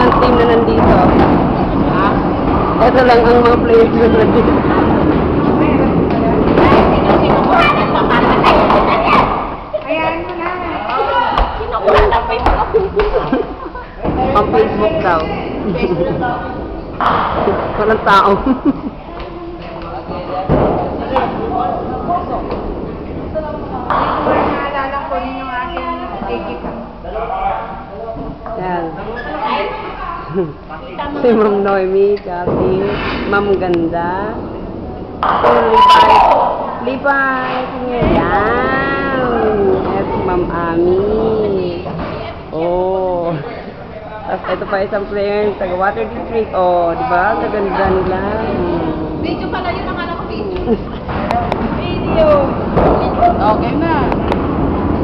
ang team na nandito. Ito lang ang mga players na nandito. Ayan mo na. Kinukuha na pa yung mga Ang Facebook daw. Walang tao. Naalala ko rin yung aking ticket. Yan. Si Ma'am Noemi, Kathy, Ma'am Ganda. So, Lipay. Yan. At Ma'am Ami. Oh. Tapos ito pa isang player, taga Water District. Oh, di ba? Kaganda nila. video pala yun ang anak ko. Video. Okay na.